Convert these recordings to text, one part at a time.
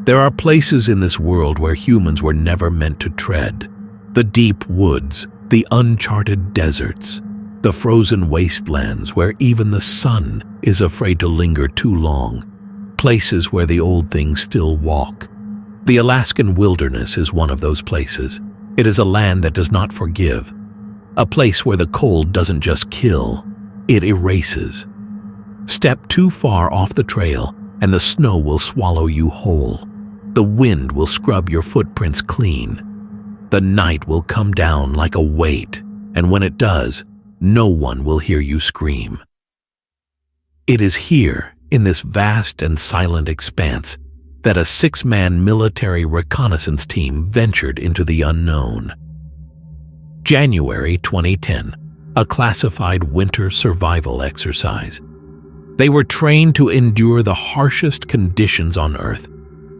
There are places in this world where humans were never meant to tread. The deep woods, the uncharted deserts, the frozen wastelands where even the sun is afraid to linger too long. Places where the old things still walk. The Alaskan wilderness is one of those places. It is a land that does not forgive. A place where the cold doesn't just kill, it erases. Step too far off the trail and the snow will swallow you whole. The wind will scrub your footprints clean. The night will come down like a weight, and when it does, no one will hear you scream. It is here, in this vast and silent expanse, that a 6-man military reconnaissance team ventured into the unknown. January 2010, a classified winter survival exercise. They were trained to endure the harshest conditions on Earth,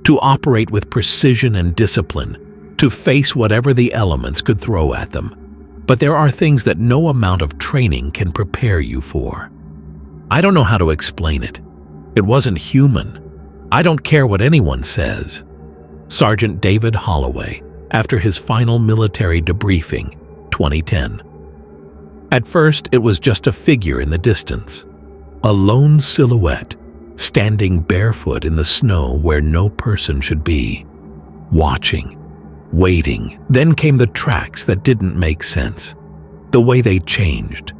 to operate with precision and discipline, to face whatever the elements could throw at them. But there are things that no amount of training can prepare you for. I don't know how to explain it. It wasn't human. I don't care what anyone says. Sergeant David Holloway, after his final military debriefing, 2010. At first, it was just a figure in the distance. A lone silhouette, standing barefoot in the snow where no person should be. Watching, waiting. Then came the tracks that didn't make sense. The way they changed.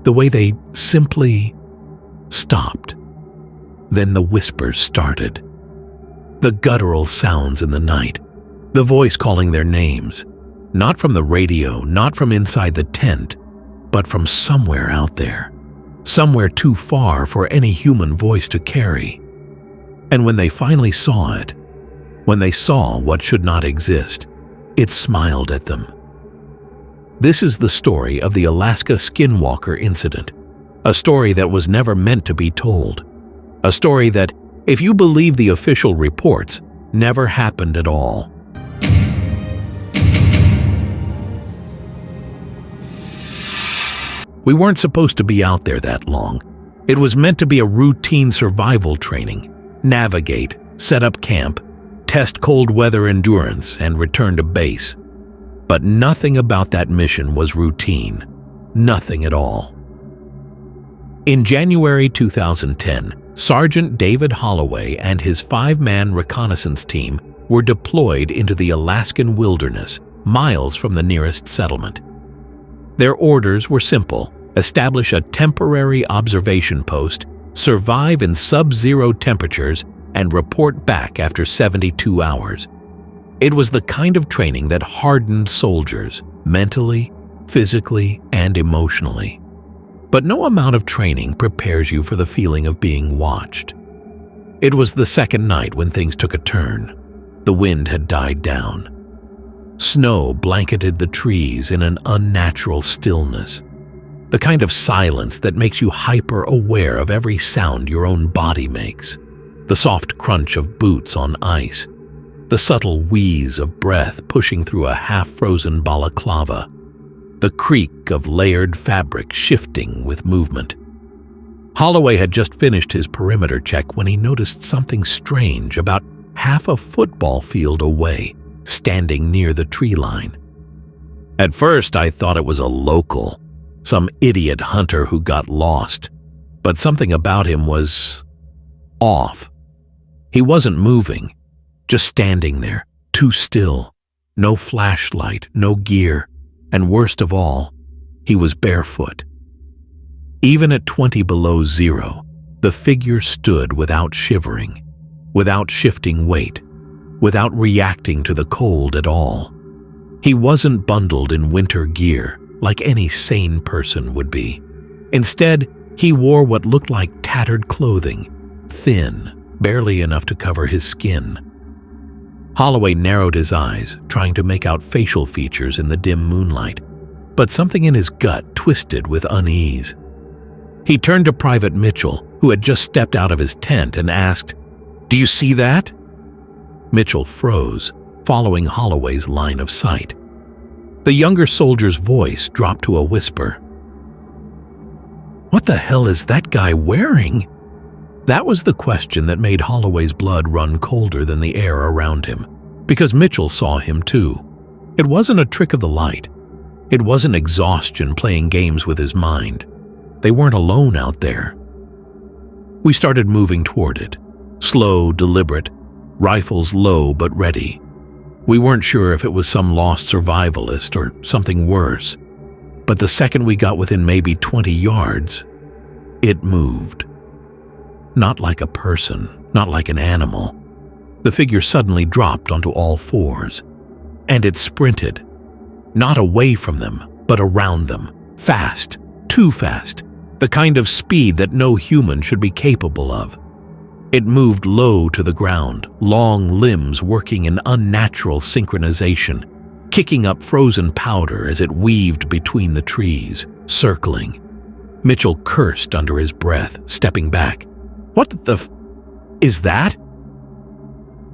The way they simply stopped. Then the whispers started. The guttural sounds in the night. The voice calling their names. Not from the radio, not from inside the tent, but from somewhere out there. Somewhere too far for any human voice to carry. And when they finally saw it, when they saw what should not exist, it smiled at them. This is the story of the Alaska Skinwalker incident, a story that was never meant to be told, a story that, if you believe the official reports, never happened at all. We weren't supposed to be out there that long. It was meant to be a routine survival training, navigate, set up camp, test cold weather endurance, and return to base. But nothing about that mission was routine. Nothing at all. In January 2010, Sergeant David Holloway and his 5-man reconnaissance team were deployed into the Alaskan wilderness, miles from the nearest settlement. Their orders were simple: establish a temporary observation post, survive in sub-zero temperatures, and report back after 72 hours. It was the kind of training that hardened soldiers, mentally, physically, and emotionally. But no amount of training prepares you for the feeling of being watched. It was the second night when things took a turn. The wind had died down. Snow blanketed the trees in an unnatural stillness. The kind of silence that makes you hyper-aware of every sound your own body makes. The soft crunch of boots on ice. The subtle wheeze of breath pushing through a half-frozen balaclava. The creak of layered fabric shifting with movement. Holloway had just finished his perimeter check when he noticed something strange about half a football field away, standing near the tree line. At first, I thought it was a local, some idiot hunter who got lost, but something about him was off. He wasn't moving, just standing there, too still, no flashlight, no gear, and worst of all, he was barefoot. Even at 20 below zero, the figure stood without shivering, without shifting weight, without reacting to the cold at all. He wasn't bundled in winter gear like any sane person would be. Instead, he wore what looked like tattered clothing, thin, barely enough to cover his skin. Holloway narrowed his eyes, trying to make out facial features in the dim moonlight, but something in his gut twisted with unease. He turned to Private Mitchell, who had just stepped out of his tent, and asked, "Do you see that?" Mitchell froze, following Holloway's line of sight. The younger soldier's voice dropped to a whisper. "What the hell is that guy wearing?" That was the question that made Holloway's blood run colder than the air around him, because Mitchell saw him too. It wasn't a trick of the light. It wasn't exhaustion playing games with his mind. They weren't alone out there. We started moving toward it, slow, deliberate, rifles low but ready. We weren't sure if it was some lost survivalist or something worse, but the second we got within maybe 20 yards, it moved. Not like a person, not like an animal. The figure suddenly dropped onto all fours, and it sprinted. Not away from them, but around them. Fast, too fast, the kind of speed that no human should be capable of. It moved low to the ground, long limbs working in unnatural synchronization, kicking up frozen powder as it weaved between the trees, circling. Mitchell cursed under his breath, stepping back. "What the is that?"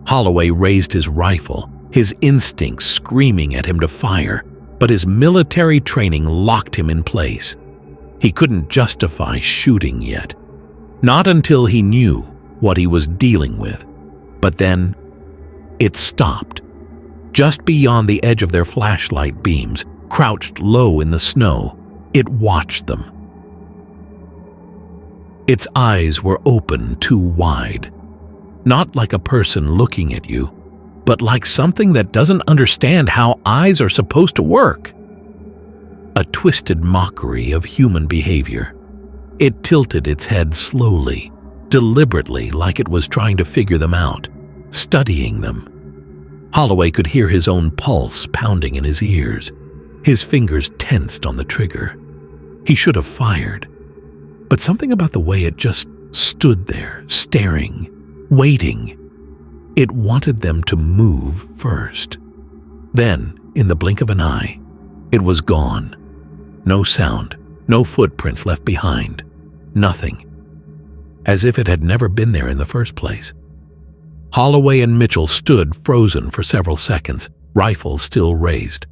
Holloway raised his rifle, his instincts screaming at him to fire, but his military training locked him in place. He couldn't justify shooting yet. Not until he knew what he was dealing with. But then, it stopped. Just beyond the edge of their flashlight beams, crouched low in the snow, it watched them. Its eyes were open too wide. Not like a person looking at you, but like something that doesn't understand how eyes are supposed to work. A twisted mockery of human behavior. It tilted its head slowly, deliberately, like it was trying to figure them out, studying them. Holloway could hear his own pulse pounding in his ears. His fingers tensed on the trigger. He should have fired. But something about the way it just stood there, staring, waiting. It wanted them to move first. Then, in the blink of an eye, it was gone. No sound, no footprints left behind. Nothing. As if it had never been there in the first place. Holloway and Mitchell stood frozen for several seconds, rifles still raised.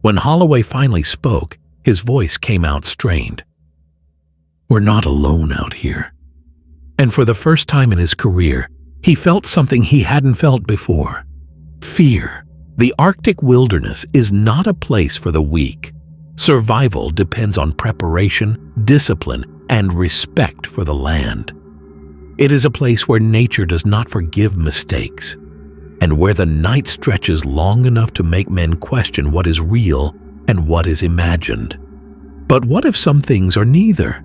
When Holloway finally spoke, his voice came out strained. "We're not alone out here." And for the first time in his career, he felt something he hadn't felt before. Fear. The Arctic wilderness is not a place for the weak. Survival depends on preparation, discipline, and respect for the land. It is a place where nature does not forgive mistakes, and where the night stretches long enough to make men question what is real and what is imagined. But what if some things are neither?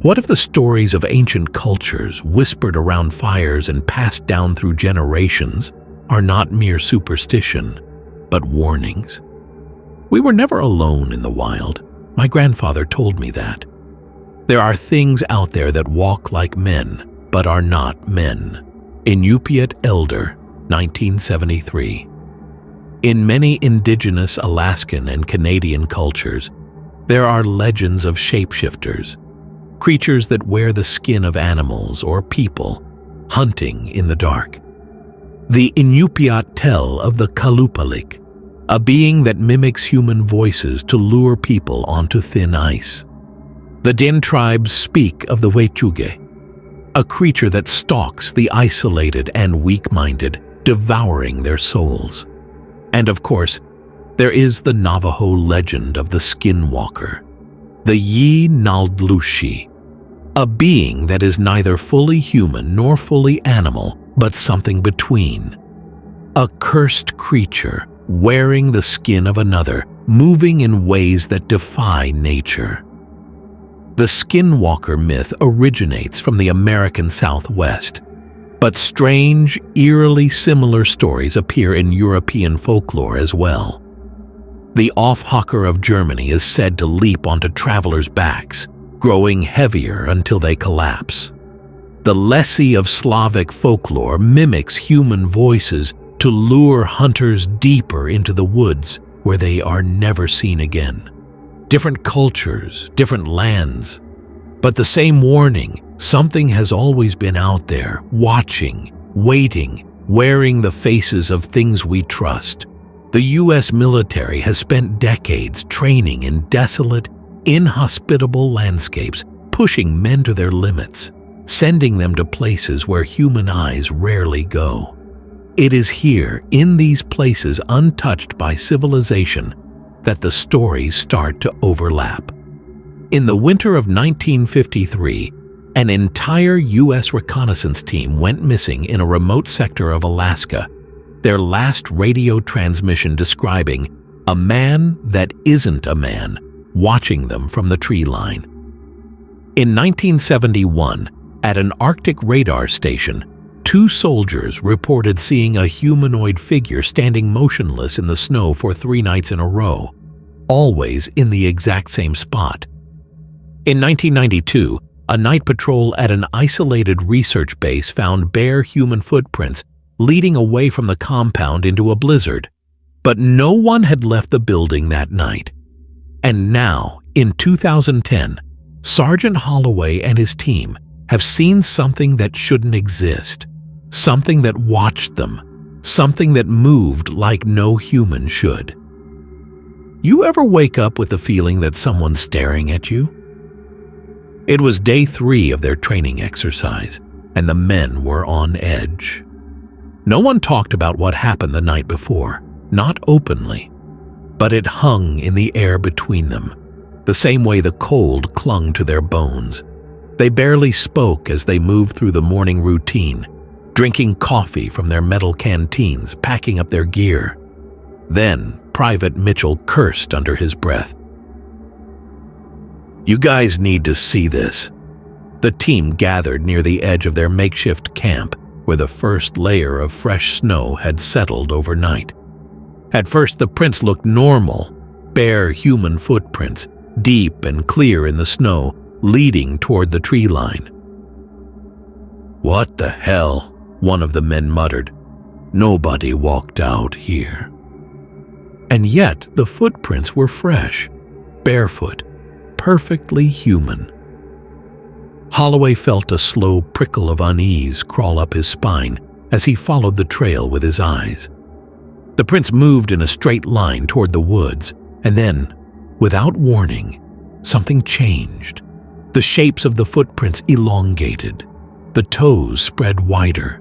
What if the stories of ancient cultures, whispered around fires and passed down through generations, are not mere superstition, but warnings? We were never alone in the wild. My grandfather told me that. There are things out there that walk like men, but are not men. Inupiat Elder, 1973. In many indigenous Alaskan and Canadian cultures, there are legends of shapeshifters, creatures that wear the skin of animals or people, hunting in the dark. The Inupiat tell of the Kalupalik, a being that mimics human voices to lure people onto thin ice. The Din tribes speak of the Wechuge, a creature that stalks the isolated and weak-minded, devouring their souls. And of course, there is the Navajo legend of the Skinwalker, the Yi-Naldlushi, a being that is neither fully human nor fully animal, but something between. A cursed creature wearing the skin of another, moving in ways that defy nature. The Skinwalker myth originates from the American Southwest, but strange, eerily similar stories appear in European folklore as well. The Aufhacker of Germany is said to leap onto travelers' backs, growing heavier until they collapse. The Lessie of Slavic folklore mimics human voices to lure hunters deeper into the woods where they are never seen again. Different cultures, different lands, but the same warning: something has always been out there, watching, waiting, wearing the faces of things we trust. The U.S. military has spent decades training in desolate, inhospitable landscapes, pushing men to their limits, sending them to places where human eyes rarely go. It is here, in these places untouched by civilization, that the stories start to overlap. In the winter of 1953, an entire U.S. reconnaissance team went missing in a remote sector of Alaska, their last radio transmission describing a man that isn't a man watching them from the tree line. In 1971, at an Arctic radar station, 2 soldiers reported seeing a humanoid figure standing motionless in the snow for 3 nights in a row, always in the exact same spot. In 1992, a night patrol at an isolated research base found bare human footprints leading away from the compound into a blizzard. But no one had left the building that night. And now, in 2010, Sergeant Holloway and his team have seen something that shouldn't exist, something that watched them, something that moved like no human should. You ever wake up with the feeling that someone's staring at you? It was day 3 of their training exercise, and the men were on edge. No one talked about what happened the night before, not openly, but it hung in the air between them, the same way the cold clung to their bones. They barely spoke as they moved through the morning routine, drinking coffee from their metal canteens, packing up their gear. Then, Private Mitchell cursed under his breath. "You guys need to see this." The team gathered near the edge of their makeshift camp, where the first layer of fresh snow had settled overnight. At first, the prints looked normal, bare human footprints, deep and clear in the snow, leading toward the tree line. "What the hell?" one of the men muttered. "Nobody walked out here." And yet, the footprints were fresh, barefoot, perfectly human. Holloway felt a slow prickle of unease crawl up his spine as he followed the trail with his eyes. The prints moved in a straight line toward the woods, and then, without warning, something changed. The shapes of the footprints elongated. The toes spread wider.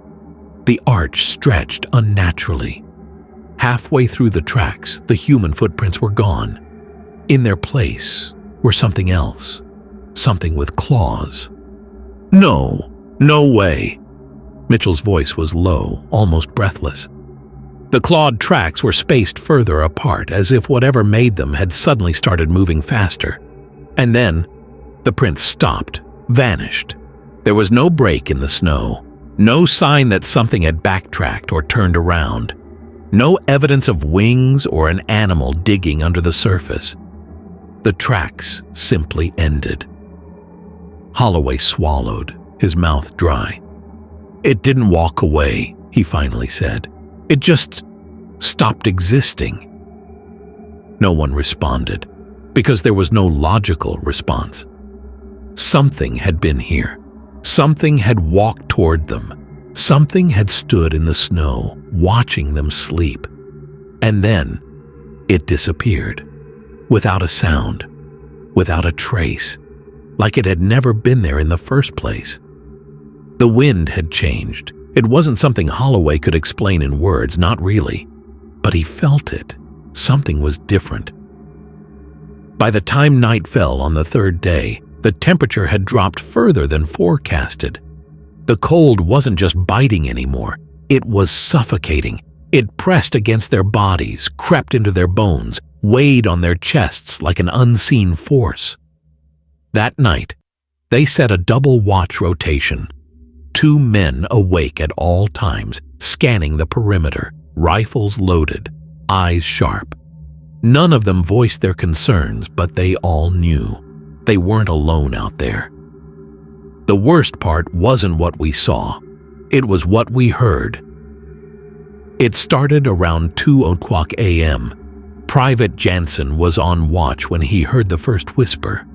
The arch stretched unnaturally. Halfway through the tracks, the human footprints were gone. In their place were something else, something with claws. "No, no way." Mitchell's voice was low, almost breathless. The clawed tracks were spaced further apart, as if whatever made them had suddenly started moving faster. And then, the prints stopped, vanished. There was no break in the snow, no sign that something had backtracked or turned around, no evidence of wings or an animal digging under the surface. The tracks simply ended. Holloway swallowed, his mouth dry. "It didn't walk away," he finally said. "It just stopped existing." No one responded, because there was no logical response. Something had been here. Something had walked toward them. Something had stood in the snow, watching them sleep. And then, it disappeared. Without a sound, without a trace, like it had never been there in the first place. The wind had changed. It wasn't something Holloway could explain in words, not really. But he felt it. Something was different. By the time night fell on the 3rd day, the temperature had dropped further than forecasted. The cold wasn't just biting anymore. It was suffocating. It pressed against their bodies, crept into their bones, weighed on their chests like an unseen force. That night, they set a double watch rotation. 2 men awake at all times, scanning the perimeter, rifles loaded, eyes sharp. None of them voiced their concerns, but they all knew. They weren't alone out there. The worst part wasn't what we saw. It was what we heard. It started around 2:00 a.m. Private Jansen was on watch when he heard the first whisper,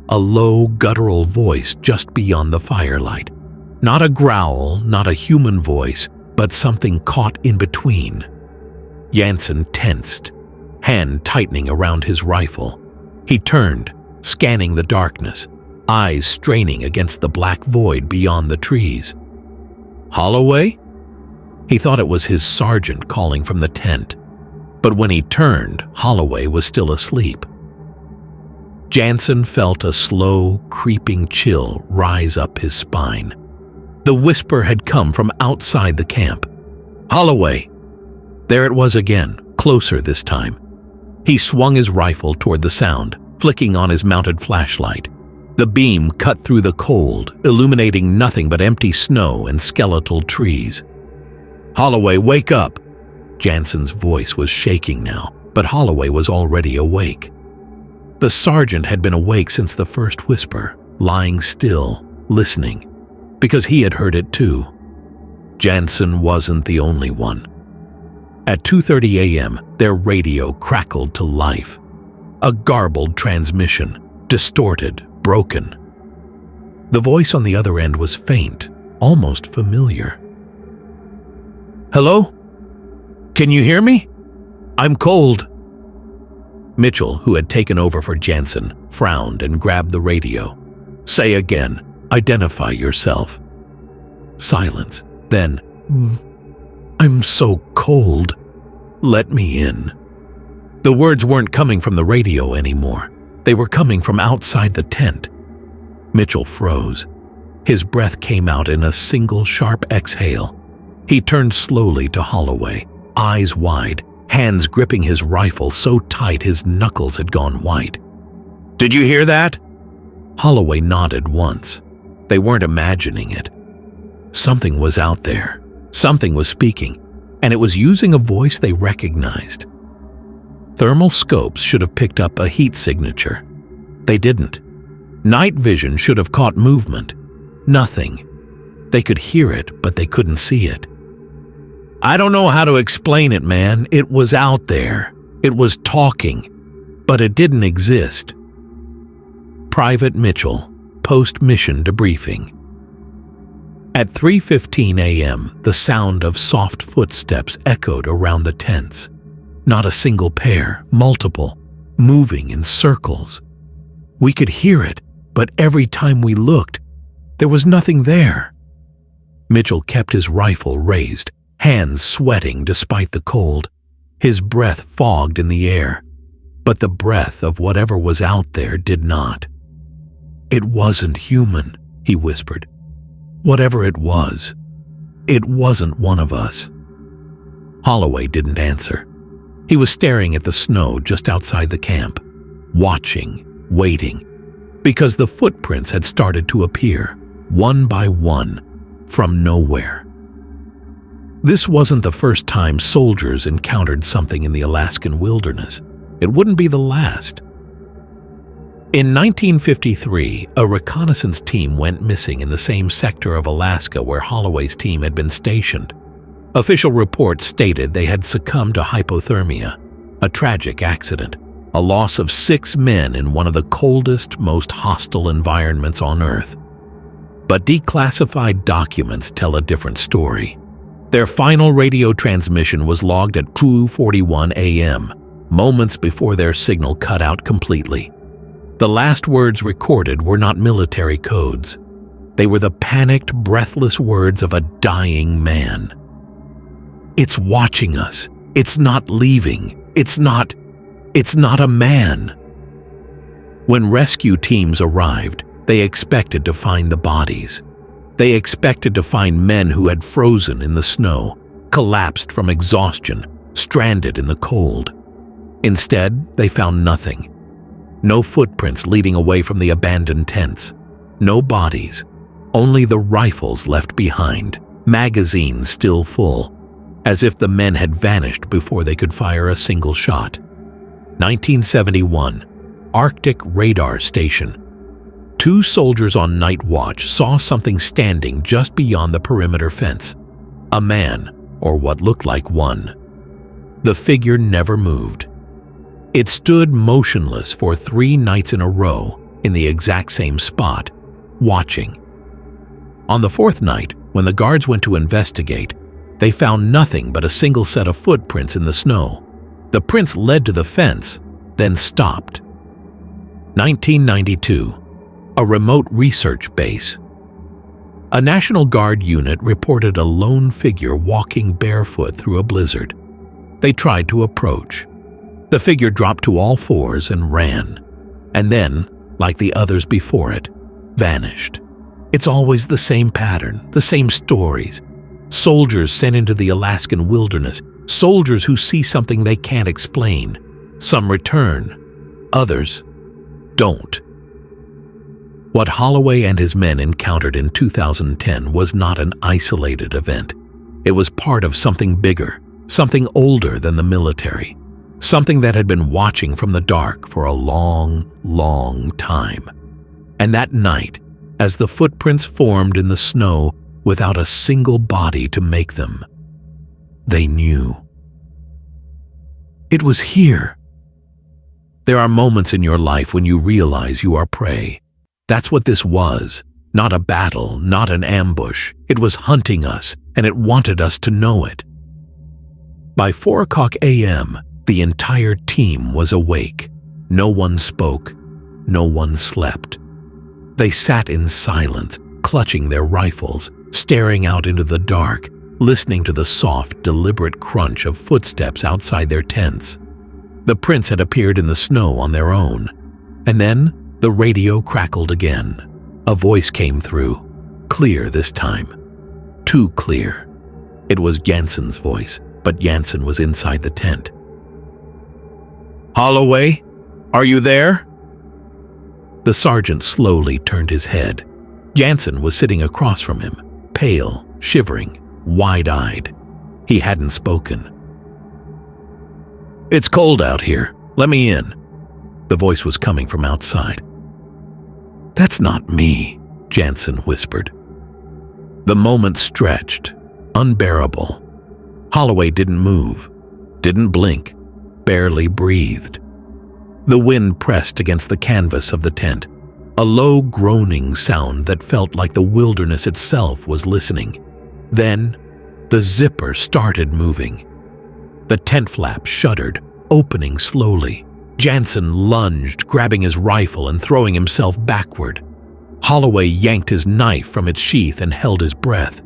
a low, guttural voice just beyond the firelight. Not a growl, not a human voice, but something caught in between. Jansen tensed, hand tightening around his rifle. He turned, scanning the darkness, eyes straining against the black void beyond the trees. Holloway? He thought it was his sergeant calling from the tent, but when he turned, Holloway was still asleep. Jansen felt a slow, creeping chill rise up his spine. The whisper had come from outside the camp. Holloway! There it was again, closer this time. He swung his rifle toward the sound, flicking on his mounted flashlight. The beam cut through the cold, illuminating nothing but empty snow and skeletal trees. Holloway, wake up! Jansen's voice was shaking now, but Holloway was already awake. The sergeant had been awake since the first whisper, lying still, listening, because he had heard it too. Jansen wasn't the only one. At 2:30 a.m., their radio crackled to life. A garbled transmission, distorted, broken. The voice on the other end was faint, almost familiar. Hello? Can you hear me? I'm cold. Mitchell, who had taken over for Jansen, frowned and grabbed the radio. Say again. Identify yourself. Silence. Then, I'm so cold. Let me in. The words weren't coming from the radio anymore. They were coming from outside the tent. Mitchell froze. His breath came out in a single sharp exhale. He turned slowly to Holloway, eyes wide, hands gripping his rifle so tight his knuckles had gone white. Did you hear that? Holloway nodded once. They weren't imagining it. Something was out there. Something was speaking, and it was using a voice they recognized. Thermal scopes should have picked up a heat signature. They didn't. Night vision should have caught movement. Nothing. They could hear it, but they couldn't see it. I don't know how to explain it, man. It was out there. It was talking, but it didn't exist. Private Mitchell, post-mission debriefing. At 3:15 a.m., the sound of soft footsteps echoed around the tents. Not a single pair, multiple, moving in circles. We could hear it, but every time we looked, there was nothing there. Mitchell kept his rifle raised, hands sweating despite the cold, his breath fogged in the air. But the breath of whatever was out there did not. It wasn't human, he whispered. Whatever it wasn't one of us. Holloway didn't answer. He was staring at the snow just outside the camp, watching, waiting, because the footprints had started to appear, one by one, from nowhere. This wasn't the first time soldiers encountered something in the Alaskan wilderness. It wouldn't be the last. In 1953, a reconnaissance team went missing in the same sector of Alaska where Holloway's team had been stationed. Official reports stated they had succumbed to hypothermia, a tragic accident, a loss of 6 men in one of the coldest, most hostile environments on Earth. But declassified documents tell a different story. Their final radio transmission was logged at 2:41 a.m., moments before their signal cut out completely. The last words recorded were not military codes. They were the panicked, breathless words of a dying man. It's watching us. It's not leaving. It's not a man. When rescue teams arrived, they expected to find the bodies. They expected to find men who had frozen in the snow, collapsed from exhaustion, stranded in the cold. Instead, they found nothing. No footprints leading away from the abandoned tents. No bodies. Only the rifles left behind, magazines still full, as if the men had vanished before they could fire a single shot. 1971, Arctic Radar Station. 2 soldiers on night watch saw something standing just beyond the perimeter fence. A man, or what looked like one. The figure never moved. It stood motionless for 3 nights in a row in the exact same spot, watching. On the 4th night, when the guards went to investigate, they found nothing but a single set of footprints in the snow. The prints led to the fence, then stopped. 1992. a remote research base. A National Guard unit reported a lone figure walking barefoot through a blizzard. They tried to approach. The figure dropped to all fours and ran, and then, like the others before it, vanished. It's always the same pattern, the same stories. Soldiers sent into the Alaskan wilderness, soldiers who see something they can't explain. Some return, others don't. What Holloway and his men encountered in 2010 was not an isolated event. It was part of something bigger, something older than the military, something that had been watching from the dark for a long, long time. And that night, as the footprints formed in the snow without a single body to make them, they knew. It was here. There are moments in your life when you realize you are prey. That's what this was. Not a battle, not an ambush. It was hunting us, and it wanted us to know it. By 4 a.m., the entire team was awake. No one spoke. No one slept. They sat in silence, clutching their rifles, staring out into the dark, listening to the soft, deliberate crunch of footsteps outside their tents. The prints had appeared in the snow on their own. And then, the radio crackled again. A voice came through, clear this time. Too clear. It was Jansen's voice, but Jansen was inside the tent. "Holloway, are you there?" The sergeant slowly turned his head. Jansen was sitting across from him, pale, shivering, wide-eyed. He hadn't spoken. "It's cold out here. Let me in." The voice was coming from outside. "That's not me," Jansen whispered. The moment stretched, unbearable. Holloway didn't move, didn't blink, barely breathed. The wind pressed against the canvas of the tent, a low groaning sound that felt like the wilderness itself was listening. Then, the zipper started moving. The tent flap shuddered, opening slowly. Jansen lunged, grabbing his rifle and throwing himself backward. Holloway yanked his knife from its sheath and held his breath.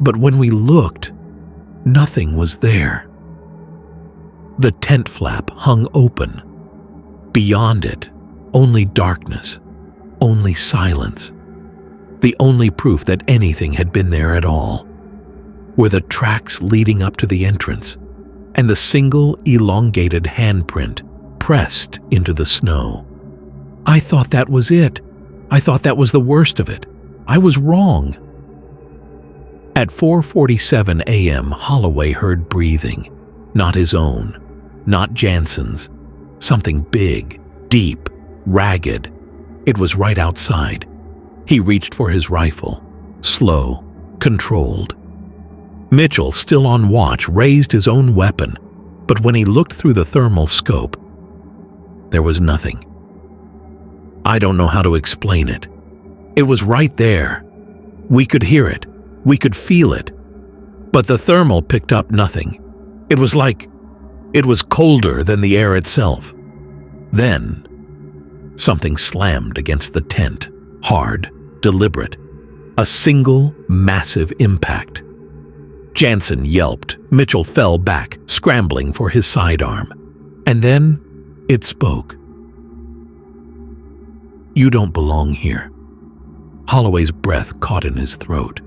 But when we looked, nothing was there. The tent flap hung open. Beyond it, only darkness, only silence. The only proof that anything had been there at all were the tracks leading up to the entrance and the single elongated handprint pressed into the snow. I thought that was it. I thought that was the worst of it. I was wrong. At 4:47 a.m., Holloway heard breathing. Not his own, not Jansen's. Something big, deep, ragged. It was right outside. He reached for his rifle, slow, controlled. Mitchell, still on watch, raised his own weapon, but when he looked through the thermal scope, there was nothing. I don't know how to explain it. It was right there. We could hear it. We could feel it. But the thermal picked up nothing. It was like it was colder than the air itself. Then, something slammed against the tent, hard, deliberate. A single, massive impact. Jansen yelped. Mitchell fell back, scrambling for his sidearm. And then, it spoke. "You don't belong here." Holloway's breath caught in his throat,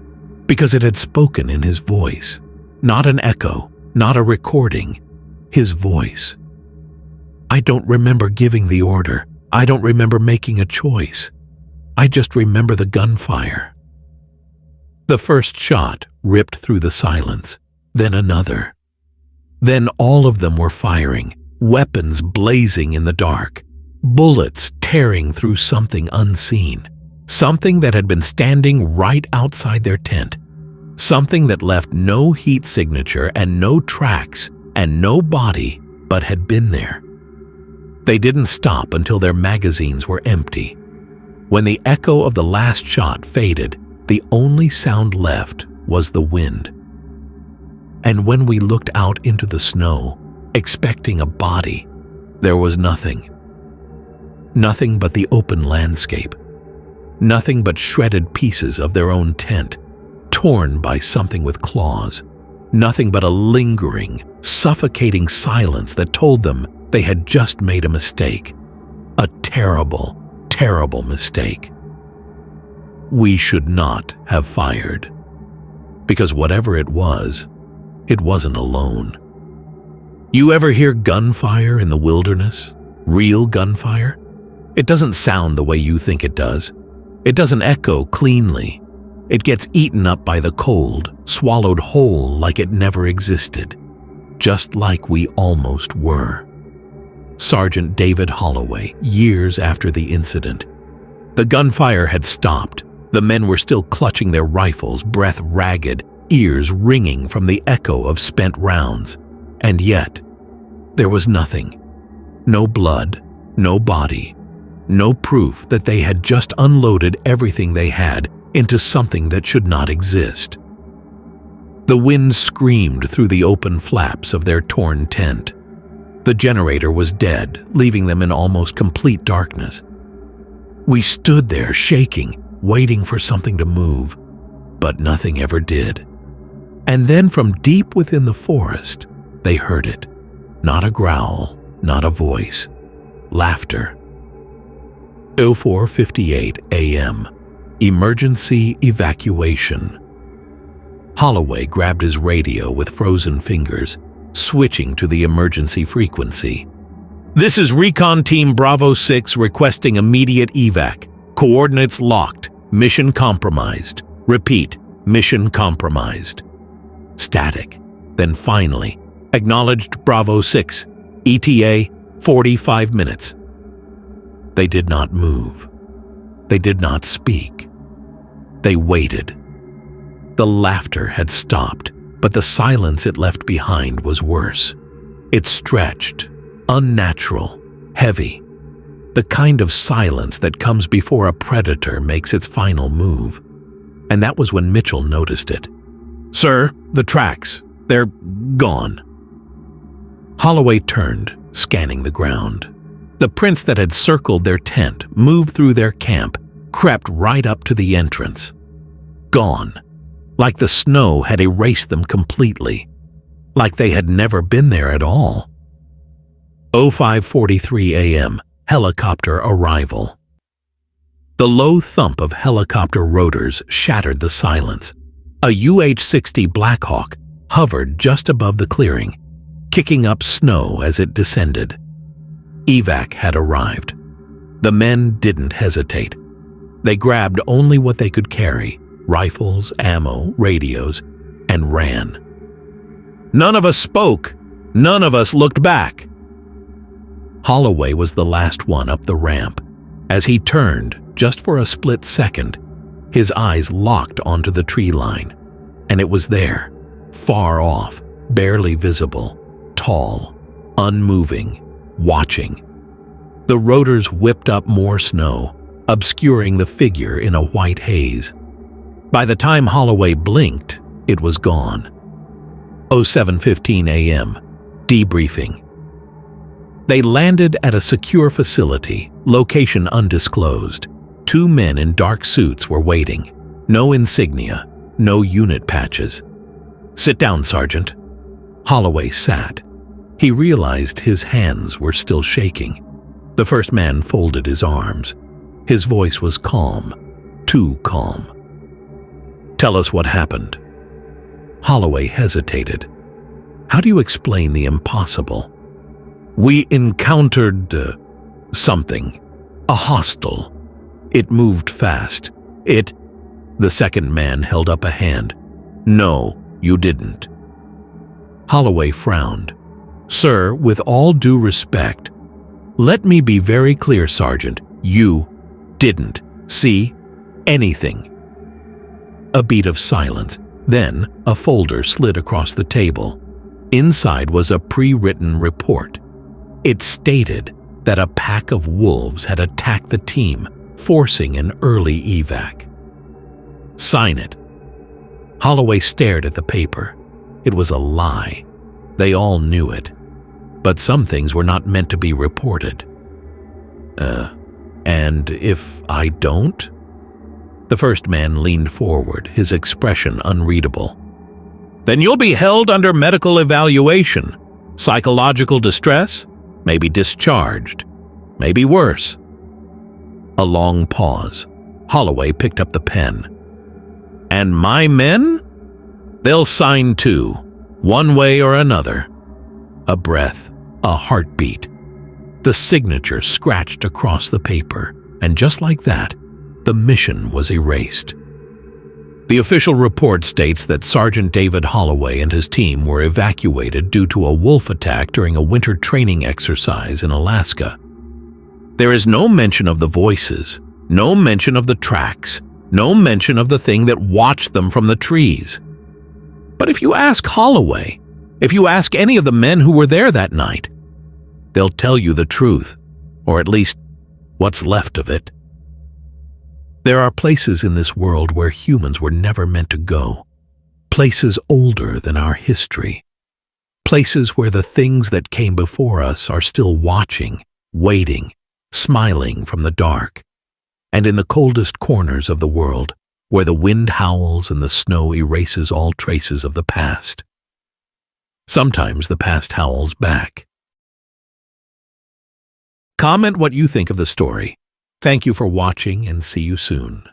because it had spoken in his voice. Not an echo, not a recording. His voice. "I don't remember giving the order. I don't remember making a choice. I just remember the gunfire." The first shot ripped through the silence, then another. Then all of them were firing, weapons blazing in the dark, bullets tearing through something unseen, something that had been standing right outside their tent, something that left no heat signature and no tracks and no body, but had been there. They didn't stop until their magazines were empty. When the echo of the last shot faded, the only sound left was the wind. And when we looked out into the snow, expecting a body, there was nothing. Nothing but the open landscape, Nothing but shredded pieces of their own tent, torn by something with claws. Nothing but a lingering, suffocating silence that told them they had just made a mistake. A terrible, terrible mistake. We should not have fired. Because whatever it wasn't alone. You ever hear gunfire in the wilderness? Real gunfire? It doesn't sound the way you think it does. It doesn't echo cleanly. It gets eaten up by the cold, swallowed whole like it never existed. Just like we almost were. Sergeant David Holloway, years after the incident. The gunfire had stopped. The men were still clutching their rifles, breath ragged, ears ringing from the echo of spent rounds. And yet, there was nothing. No blood, no body, no proof that they had just unloaded everything they had into something that should not exist. The wind screamed through the open flaps of their torn tent. The generator was dead, leaving them in almost complete darkness. We stood there shaking, waiting for something to move, but nothing ever did. And then from deep within the forest, they heard it. Not a growl, not a voice. Laughter. 04:58 a.m. Emergency evacuation. Holloway grabbed his radio with frozen fingers, switching to the emergency frequency. This is Recon Team Bravo 6 requesting immediate evac. Coordinates locked. Mission compromised. Repeat, mission compromised. Static. Then finally, acknowledged Bravo 6. ETA 45 minutes. They did not move. They did not speak. They waited. The laughter had stopped, but the silence it left behind was worse. It stretched, unnatural, heavy. The kind of silence that comes before a predator makes its final move. And that was when Mitchell noticed it. "Sir, the tracks, they're gone." Holloway turned, scanning the ground. The prints that had circled their tent, moved through their camp, crept right up to the entrance. Gone. Like the snow had erased them completely. Like they had never been there at all. 05:43 a.m. Helicopter arrival. The low thump of helicopter rotors shattered the silence. A UH-60 Blackhawk hovered just above the clearing, kicking up snow as it descended. Evac had arrived. The men didn't hesitate. They grabbed only what they could carry, rifles, ammo, radios, and ran. None of us spoke. None of us looked back. Holloway was the last one up the ramp. As he turned, just for a split second, his eyes locked onto the tree line. And it was there, far off, barely visible, tall, unmoving, watching. The rotors whipped up more snow, obscuring the figure in a white haze. By the time Holloway blinked, it was gone. 07:15 a.m. Debriefing. They landed at a secure facility, location undisclosed. 2 men in dark suits were waiting. No insignia, no unit patches. "Sit down, Sergeant." Holloway sat. He realized his hands were still shaking. The first man folded his arms. His voice was calm, too calm. "Tell us what happened." Holloway hesitated. "How do you explain the impossible?" "We encountered something. A hostile. It moved fast. The second man held up a hand. "No, you didn't." Holloway frowned. "Sir, with all due respect, let me be very clear, Sergeant. You didn't see anything." A beat of silence. Then a folder slid across the table. Inside was a pre-written report. It stated that a pack of wolves had attacked the team, forcing an early evac. "Sign it." Holloway stared at the paper. It was a lie. They all knew it. But some things were not meant to be reported. And if I don't?" The first man leaned forward, his expression unreadable. "Then you'll be held under medical evaluation. Psychological distress, maybe discharged, maybe worse." A long pause. Holloway picked up the pen. "And my men? They'll sign too, one way or another." A breath, a heartbeat. The signature scratched across the paper, and just like that, the mission was erased. The official report states that Sergeant David Holloway and his team were evacuated due to a wolf attack during a winter training exercise in Alaska. There is no mention of the voices, no mention of the tracks, no mention of the thing that watched them from the trees. But if you ask Holloway, if you ask any of the men who were there that night, they'll tell you the truth, or at least what's left of it. There are places in this world where humans were never meant to go, places older than our history, places where the things that came before us are still watching, waiting, smiling from the dark, and in the coldest corners of the world, where the wind howls and the snow erases all traces of the past. Sometimes the past howls back. Comment what you think of the story. Thank you for watching and see you soon.